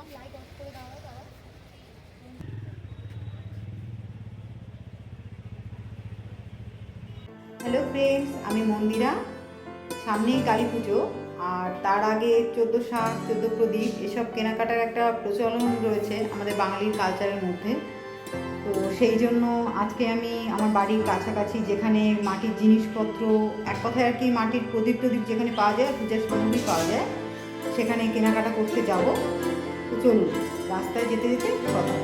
Hello friends, আমি মন্দিরা। সামনেই কালী পুজো, আর তার আগে 14 শাক 14 প্রদীপ এসব কেনাকাটার একটা প্রচলন রয়েছে আমাদের বাঙালির কালচারের মধ্যে। তো সেই জন্য আজকে আমি আমার বাড়ির কাছাকাছি যেখানে মাটির জিনিসপত্র, এক কথায় আর কি মাটির প্রদীপ প্রদীপ যেখানে পাওয়া যায়, পূজার সামগ্রী পাওয়া যায়, সেখানে কেনাকাটা করতে যাব। তো চলুন, রাস্তায় যেতে যেতে কথা।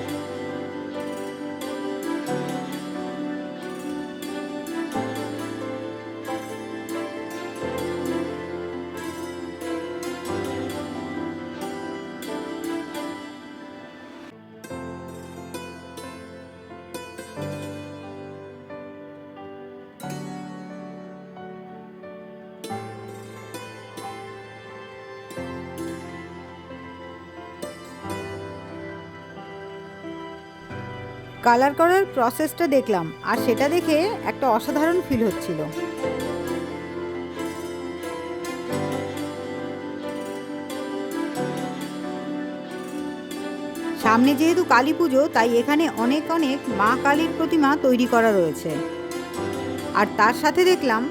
কালার করার প্রসেসটা দেখলাম, আর সেটা দেখে একটা অসাধারণ ফিল হচ্ছিল। সামনে যেহেতু কালী পুজো, তাই এখানে অনেক অনেক মা কালীর প্রতিমা তৈরি করা রয়েছে। আর তার সাথে দেখলাম,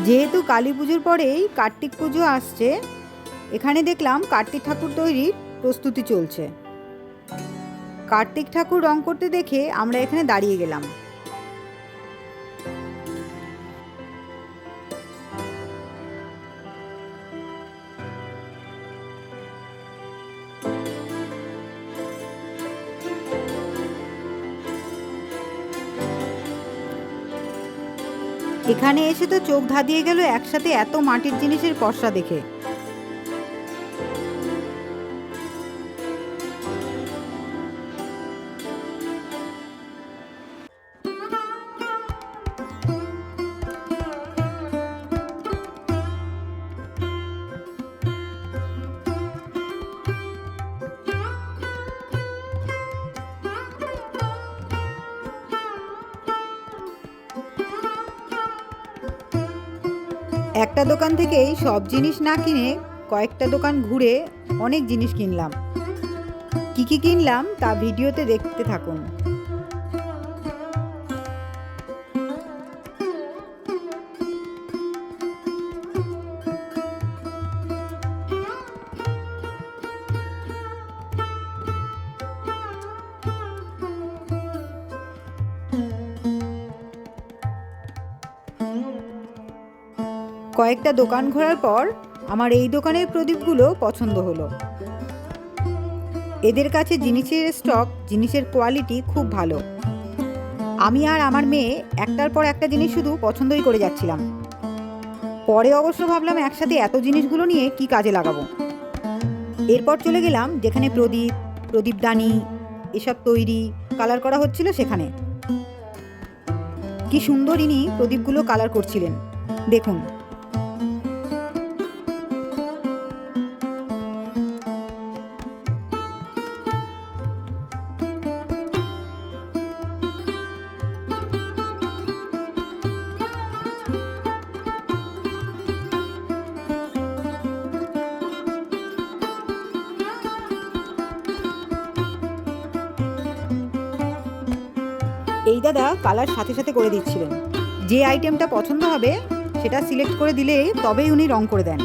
যেহেতু কালী পুজোর পরেই কার্তিক পুজো আসছে, এখানে দেখলাম কার্তিক ঠাকুর তৈরির প্রস্তুতি চলছে। কার্তিক ঠাকুর রং করতে দেখে আমরা এখানে দাঁড়িয়ে গেলাম। এখানে এসে তো চোখ ধাঁধিয়ে গেল একসাথে এত মাটির জিনিসের পসরা দেখে। একটা দোকান থেকেই সব জিনিস না কিনে কয়েকটা দোকান ঘুরে অনেক জিনিস কিনলাম। কি কি কিনলাম তা ভিডিওতে দেখতে থাকুন। কয়েকটা দোকান ঘোরার পর আমার এই দোকানের প্রদীপগুলো পছন্দ হলো। এদের কাছে জিনিসের স্টক, জিনিসের কোয়ালিটি খুব ভালো। আমি আর আমার মেয়ে একটার পর একটা জিনিস শুধু পছন্দই করে যাচ্ছিলাম। পরে অবশ্য ভাবলাম একসাথে এত জিনিসগুলো নিয়ে কি কাজে লাগাবো। এরপর চলে গেলাম যেখানে প্রদীপ, প্রদীপদানি এসব তৈরি কালার করা হচ্ছিল সেখানে। কি সুন্দর ইনি প্রদীপগুলো কালার করছিলেন, দেখুন। এই দাদা কালার সাথে সাথে করে দিচ্ছিলেন। যে আইটেমটা পছন্দ হবে সেটা সিলেক্ট করে দিলেই তবেই উনি রং করে দেন।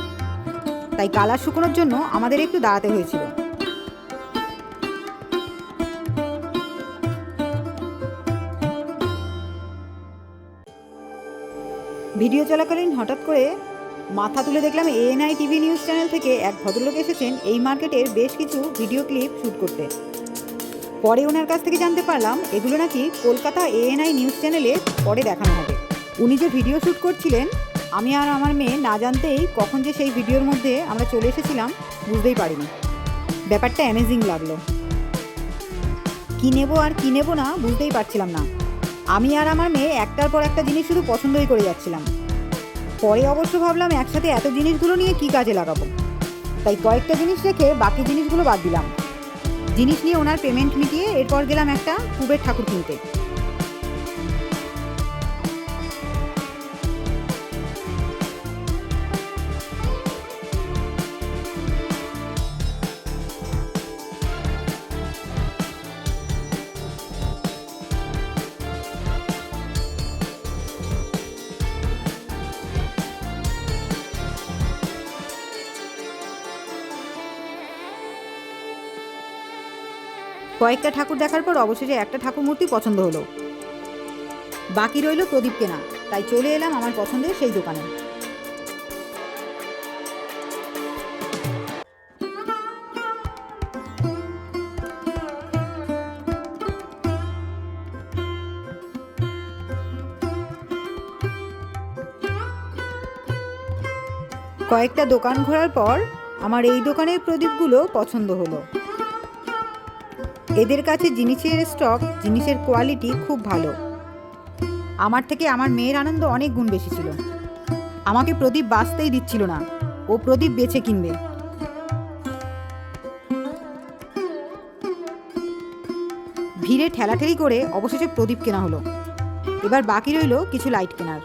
তাই কালার শুকোনোর জন্য আমাদের একটু দাঁড়াতে হয়েছিল। ভিডিও চলাকালীন হঠাৎ করে মাথা তুলে দেখলাম এএনআই টিভি নিউজ চ্যানেল থেকে এক ভদ্রলোক এসেছেন এই মার্কেটের বেশ কিছু ভিডিও ক্লিপ শ্যুট করতে। পরে ওনার কাছ থেকে জানতে পারলাম এগুলো নাকি কলকাতা এএনআই নিউজ চ্যানেলে পরে দেখানো হবে। উনি যে ভিডিও শ্যুট করছিলেন, আমি আর আমার মেয়ে না জানতেই কখন যে সেই ভিডিওর মধ্যে আমরা চলে এসেছিলাম বুঝতেই পারিনি। ব্যাপারটা অ্যামেজিং লাগলো। কী নেবো আর কী নেবো না বুঝতেই পারছিলাম না। আমি আর আমার মেয়ে একটার পর একটা জিনিস শুধু পছন্দই করে যাচ্ছিলাম। পরে অবশ্য ভাবলাম একসাথে এত জিনিসগুলো নিয়ে কী কাজে লাগাবো, তাই কয়েকটা জিনিস রেখে বাকি জিনিসগুলো বাদ দিলাম। জিনিস নিয়ে ওনার পেমেন্ট মিটিয়ে এরপর গেলাম একটা কুবের ঠাকুর কিনতে। কয়েকটা ঠাকুর দেখার পর অবশেষে একটা ঠাকুর মূর্তি পছন্দ হলো। বাকি রইল প্রদীপ কেনা, তাই চলে এলাম আমার পছন্দের সেই দোকানে। কয়েকটা দোকান ঘোরার পর আমার এই দোকানের প্রদীপগুলো পছন্দ হলো। এদের কাছে জিনিসের স্টক, জিনিসের কোয়ালিটি খুব ভালো। আমার থেকে আমার মেয়ের আনন্দ অনেক গুণ বেশি ছিল। আমাকে প্রদীপ বাঁচতেই দিচ্ছিল না, ও প্রদীপ বেছে কিনবে। ভিড়ে ঠেলাঠেলি করে অবশেষে প্রদীপ কেনা হলো। এবার বাকি রইল কিছু লাইট কেনার।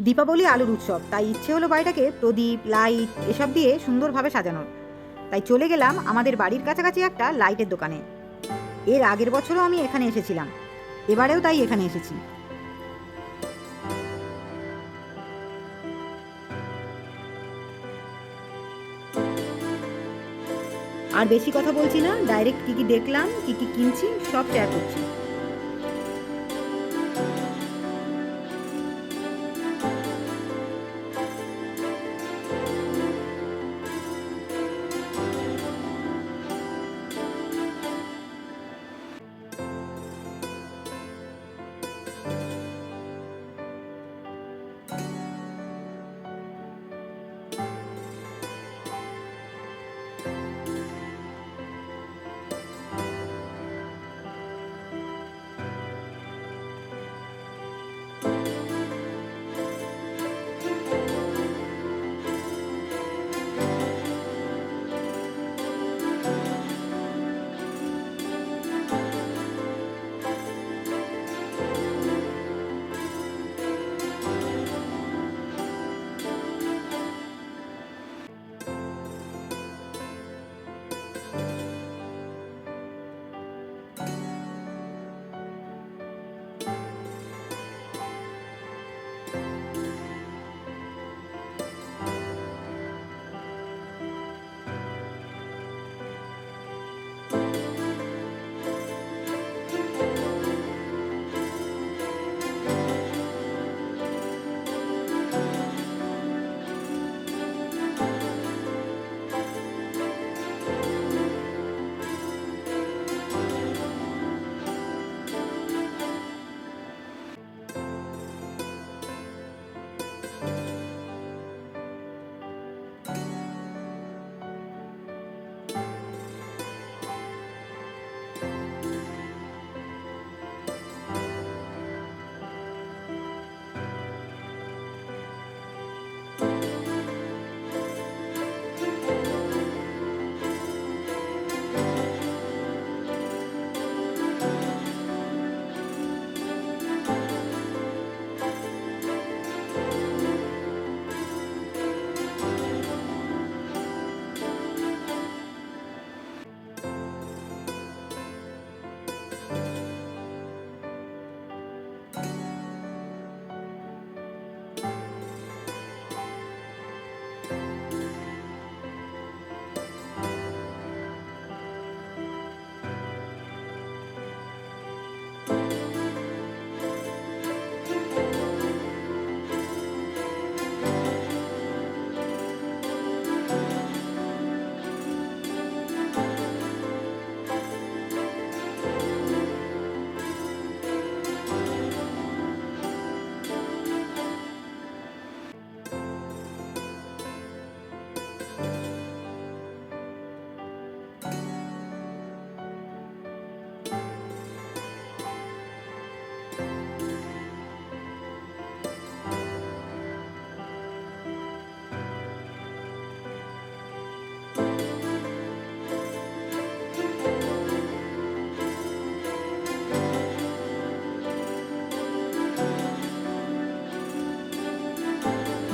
দীপাবলি আলোর উৎসব, তাই ইচ্ছে হলো বাড়িটাকে প্রদীপ, লাইট এসব দিয়ে সুন্দরভাবে সাজানোর। তাই চলে গেলাম আমাদের বাড়ির কাছাকাছি একটা লাইটের দোকানে। এর আগের বছরও আমি এখানে এসেছিলাম, এবারেও তাই এখানে এসেছি। আর বেশি কথা বলছি না, ডাইরেক্ট কী কী দেখলাম, কী কী কিনছি সব শেয়ার করছি।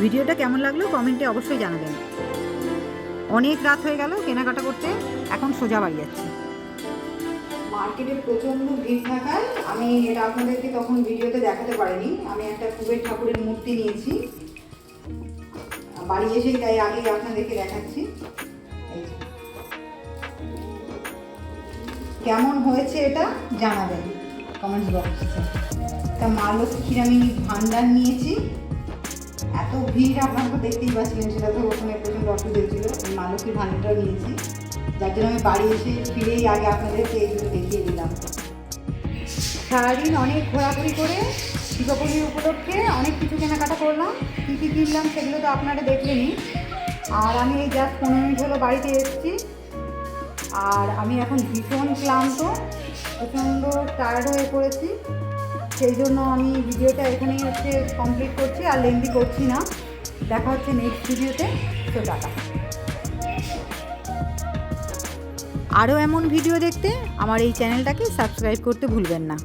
ভিডিওটা কেমন লাগলো কমেন্টে অবশ্যই জানাবেন। অনেক রাত হয়ে গেল কেনাকাটা করতে, এখন সোজা বাড়ি যাচ্ছি। মার্কেটে প্রচণ্ড ভিড় থাকায় আমি এটা আপনাদেরকে তখন ভিডিওতে দেখাতে পারিনি। আমি একটা কুবের ঠাকুরের মূর্তি নিয়েছি, বাড়ি এসেই তাই আগেই আপনাদেরকে দেখাচ্ছি। কেমন হয়েছে এটা জানাবেন কমেন্টস বক্সে। তা মা লক্ষ্মীর আমি ভান্ডার নিয়েছি। এত ভিড় আপনারা তো দেখতেই পাচ্ছিলেন, সেটা তো ওখানে প্রচণ্ড অসুবিধা ছিল। মা লক্ষ্মীর ভান্ডারটাও নিয়েছি, যার জন্য আমি বাড়ি এসে ফিরেই আগে আপনাদেরকে এই দুটো দেখিয়ে দিলাম। সারাদিন অনেক ঘোরাঘুরি করে দীপাবলির উপলক্ষে অনেক কিছু কেনাকাটা করলাম। কী কী কিনলাম সেগুলো তো আপনারা দেখলেনই। আর আমি এই জাস্ট 15 মিনিট হলো বাড়িতে এসেছি। আর আমি এখন ভীষণ ক্লান্ত, প্রচণ্ড টায়ার্ড হয়ে পড়েছি। সেই জন্য আমি ভিডিওটা এখানেই কমপ্লিট করছি, আর লেন্দি করছি না। দেখা হচ্ছে নেক্সট ভিডিওতে। তো টাটা। আরও এমন ভিডিও দেখতে আমার এই চ্যানেলটাকে সাবস্ক্রাইব করতে ভুলবেন না।